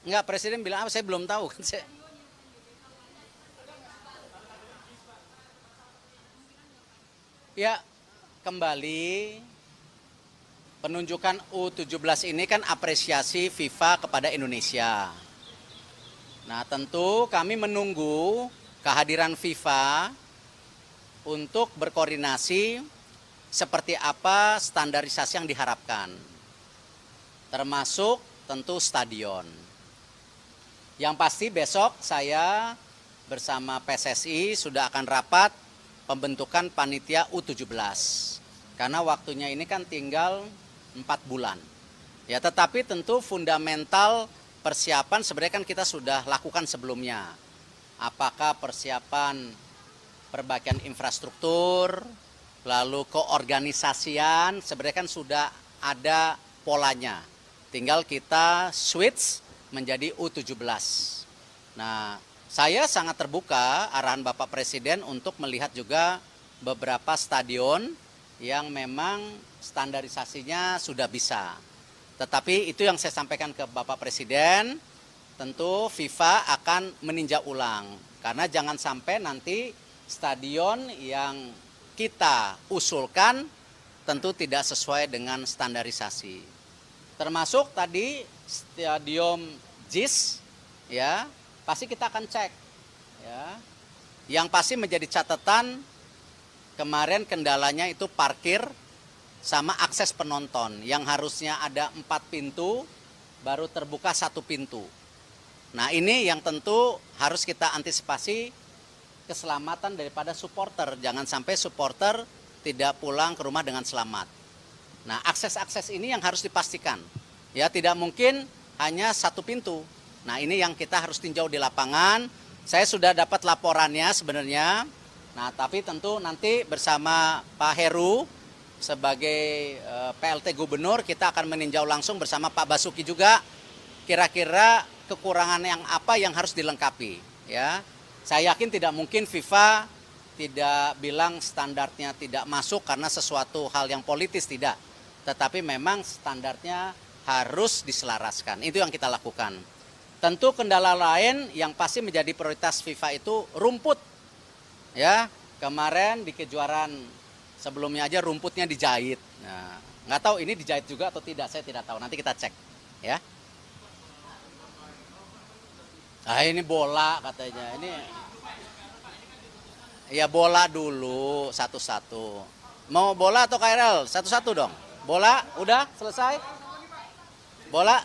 Enggak, Presiden bilang apa saya belum tahu kan saya. Ya, kembali penunjukan U17 ini kan apresiasi FIFA kepada Indonesia. Nah, tentu kami menunggu kehadiran FIFA untuk berkoordinasi seperti apa standarisasi yang diharapkan. Termasuk tentu stadion. Yang pasti besok saya bersama PSSI sudah akan rapat pembentukan panitia U17. Karena waktunya ini kan tinggal 4 bulan. Ya, tetapi tentu fundamental persiapan sebenarnya kan kita sudah lakukan sebelumnya. Apakah persiapan perbaikan infrastruktur, lalu keorganisasian, sebenarnya kan sudah ada polanya. Tinggal kita switch menjadi U17. Nah, saya sangat terbuka arahan Bapak Presiden untuk melihat juga beberapa stadion yang memang standarisasinya sudah bisa. Tetapi itu yang saya sampaikan ke Bapak Presiden, tentu FIFA akan meninjau ulang. Karena jangan sampai nanti stadion yang kita usulkan tentu tidak sesuai dengan standarisasi. Termasuk tadi stadion JIS, ya, pasti kita akan cek. Ya. Yang pasti menjadi catatan kemarin kendalanya itu parkir sama akses penonton yang harusnya ada 4 pintu baru terbuka 1 pintu. Nah, ini yang tentu harus kita antisipasi keselamatan daripada supporter. Jangan sampai supporter tidak pulang ke rumah dengan selamat. Nah, akses-akses ini yang harus dipastikan. Ya, tidak mungkin hanya 1 pintu. Nah, ini yang kita harus tinjau di lapangan. Saya sudah dapat laporannya sebenarnya. Nah, tapi tentu nanti bersama Pak Heru sebagai PLT Gubernur kita akan meninjau langsung bersama Pak Basuki juga kira-kira kekurangan yang apa yang harus dilengkapi, ya. Saya yakin tidak mungkin FIFA tidak bilang standarnya tidak masuk karena sesuatu hal yang politis, tidak. Tetapi memang standarnya harus diselaraskan. Itu yang kita lakukan. Tentu kendala lain yang pasti menjadi prioritas FIFA itu rumput. Ya, kemarin di kejuaraan sebelumnya aja rumputnya dijahit. Nah, nggak tahu ini dijahit juga atau tidak, saya tidak tahu. Nanti kita cek, ya. Ah, ini bola katanya. Ini ya bola dulu satu-satu. Mau bola atau KRL? Satu-satu dong. Bola udah selesai? Bola